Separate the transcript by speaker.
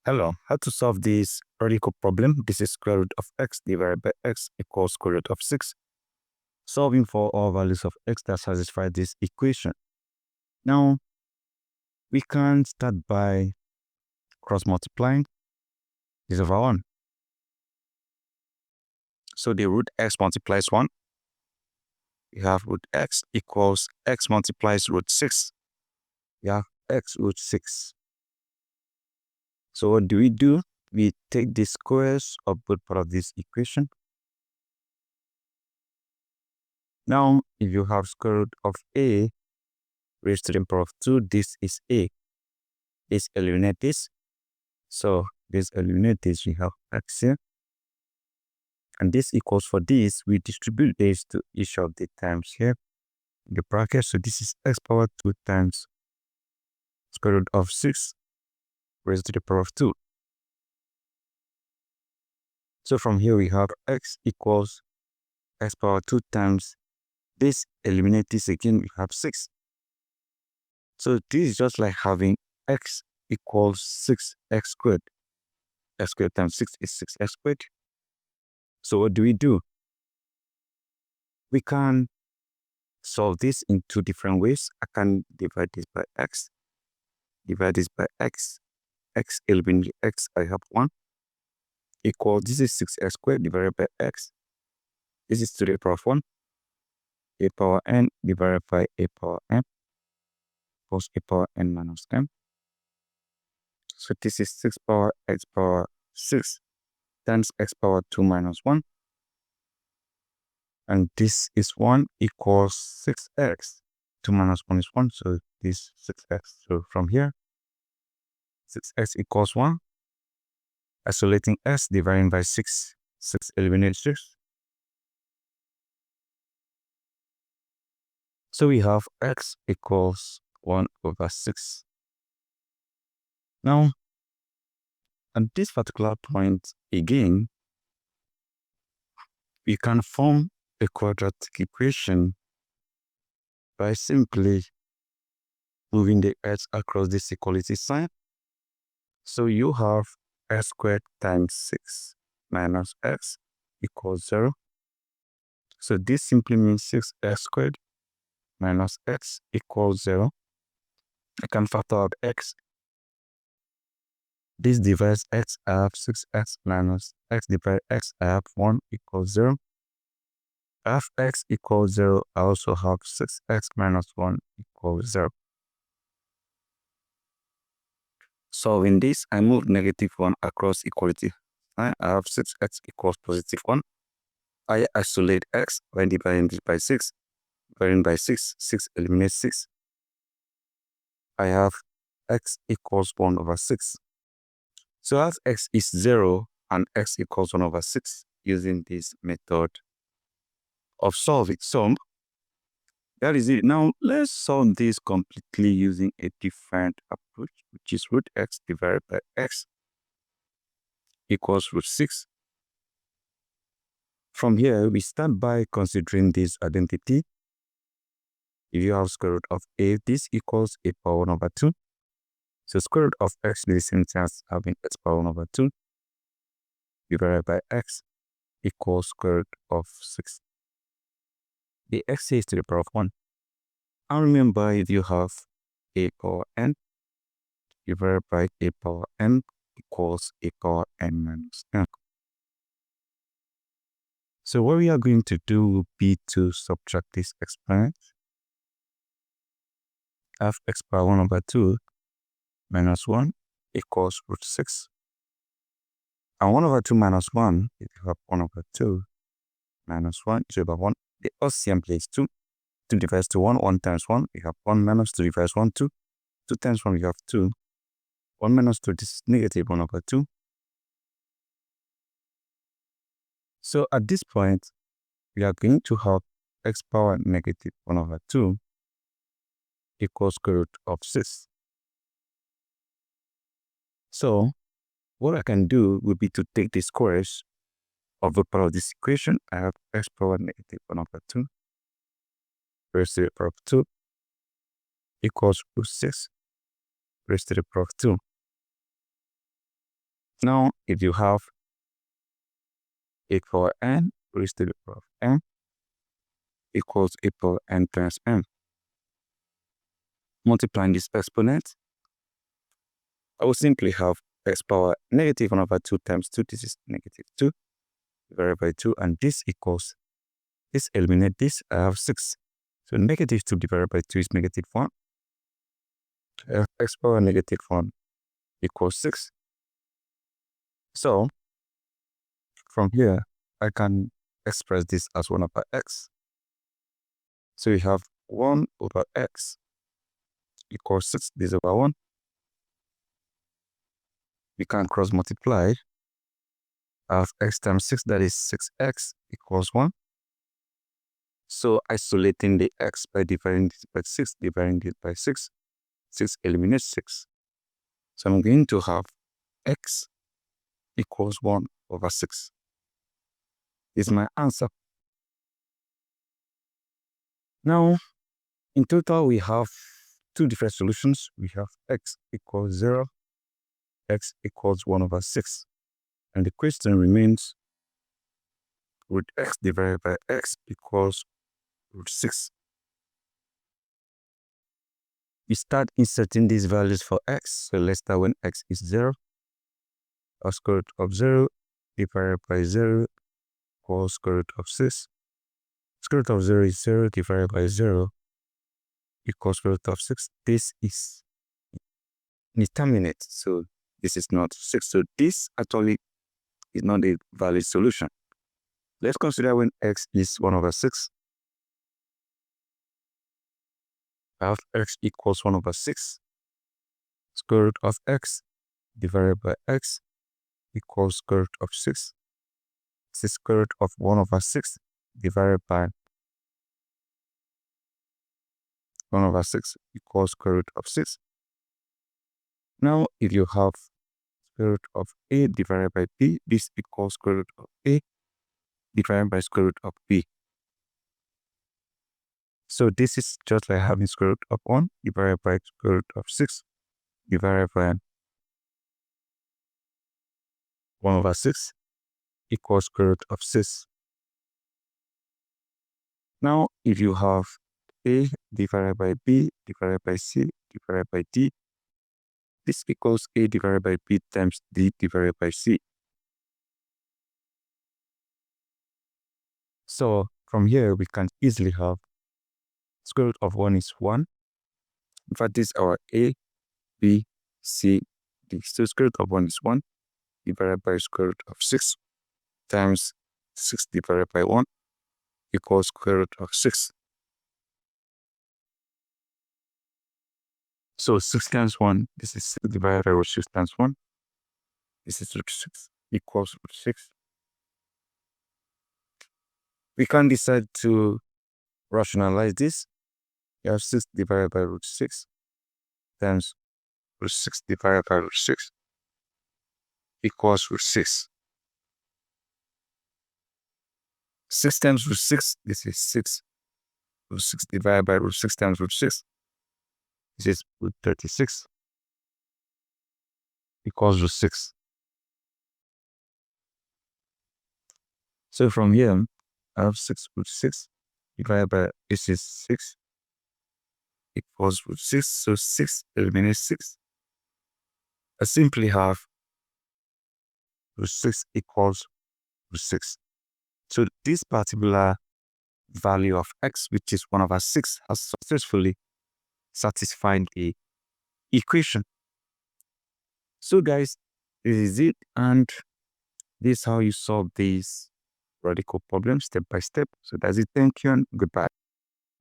Speaker 1: Hello, how to solve this radical problem? This is square root of x divided by x equals square root of 6. Solving for all values of x that satisfy this equation. Now, we can start by cross multiplying this over 1. So the root x multiplies 1. We have root x equals x multiplies root 6. We have x root 6. So what do? We take the squares of both part of this equation. Now, if you have square root of a raised to the power of 2, this is a. This eliminate this. So this eliminate this, we have x here. And this equals for this, we distribute this to each of the terms here in the bracket. So this is x power 2 times square root of 6 raised to the power of 2. So from here we have x equals x power 2 times this, eliminate this again, we have 6. So this is just like having x equals 6x squared. X squared times 6 is 6x squared. So what do? We can solve this in two different ways. I can divide this by x, divide this by x, x eliminate x, I have 1, equal, this is 6x squared divided by x. This is to the power of 1, a power n divided by a power n, plus a power n minus n. So this is 6 power x power 6 times x power 2 minus 1. And this is 1 equals 6x. 2 minus 1 is 1, so this 6x. So from here, 6x equals 1. Isolating s, dividing by 6. 6 eliminates 6. So we have x equals 1 over 6. Now, at this particular point, again, we can form a quadratic equation by simply moving the x across this equality sign. So you have x squared times 6 minus x equals 0. So this simply means 6x squared minus x equals 0. I can factor out x. This divides x, I have 6x minus x divided x, I have 1 equals 0. I have x equals 0, I also have 6x minus 1 equals 0. Solving this, I move negative 1 across equality. I have 6x equals positive 1. I isolate x by dividing this by 6. Dividing by 6, 6 eliminates 6. I have x equals 1 over 6. So as x is 0 and x equals 1 over 6 using this method of solving. So that is it. Now let's solve this completely using a different approach, which is root x divided by x equals root 6. From here, we start by considering this identity. If you have square root of a, this equals a power 1 over 2. So square root of x is the same thing as having x power 1 over 2 divided by x equals square root of 6. The x is to the power of 1. And remember, if you have a power n divided by a power n equals a power n minus n. So what we are going to do will be to subtract this exponent. Have x power 1 over 2 minus 1 equals root 6. And 1 over 2 minus 1, if you have 1 over 2 minus 1 is over 1. The LCM place 2. 2 divides to 1, 1 times 1, we have 1 minus 2 divides 1, 2. 2 times 1, we have 2. 1 minus 2, this is negative 1 over 2. So at this point, we are going to have x power negative 1 over 2 equals square root of 6. So what I can do would be to take the squares of the part of this equation. I have x power negative 1 over 2 raised to the power of 2 equals root 6 raised to the power of 2. Now, if you have a power n raised to the power of n equals a power n times n, multiplying this exponent, I will simply have x power negative 1 over 2 times 2. This is negative 2 divided by 2, and this equals, this eliminate this, I have 6. So negative 2 divided by 2 is negative 1. X power negative 1 equals 6. So from here, I can express this as 1 over x. So we have 1 over x equals 6. This over 1. We can cross multiply. I have x times 6, that is 6x equals 1. So isolating the x by dividing this by 6, dividing this by 6, 6 eliminates 6. So I'm going to have x equals 1 over 6. Is my answer. Now, in total, we have two different solutions. We have x equals 0, x equals 1 over 6. And the question remains, would x divided by x equals root 6? We start inserting these values for x. So let's start when x is 0. Our square root of 0 divided by 0 equals square root of 6. Square root of 0 is 0 divided by 0 equals square root of 6. This is indeterminate, so this is not 6. So this actually is not a valid solution. Let's consider when x is 1 over 6. I have x equals 1 over 6. Square root of x divided by x equals square root of 6. This is square root of 1 over 6 divided by 1 over 6 equals square root of 6. Now, if you have square root of a divided by b, this equals square root of a divided by square root of b. So this is just like having square root of 1 divided by square root of 6 divided by 1 over 6 equals square root of 6. Now, if you have a divided by b divided by c divided by d, this equals a divided by b times d divided by c. So from here, we can easily have square root of 1 is 1. In fact, this is our a, b, c, d. So square root of 1 is 1 divided by square root of 6 times 6 divided by 1 equals square root of 6. So 6 times 1, this is 6 divided by root 6 times 1. This is root 6 equals root 6. We can decide to rationalize this. You have 6 divided by root 6 times root 6 divided by root 6 equals root 6. 6 times root 6, this is 6. Root 6 divided by root 6 times root 6. This is root 36 equals root 6. So from here, I have 6 root 6 divided by, this is 6 equals root 6. So 6 eliminates 6. I simply have root 6 equals root 6. So this particular value of x, which is 1 over 6, has successfully satisfied the equation. So guys, this is it, and this is how you solve these radical problems step by step. So that's it. Thank you and goodbye.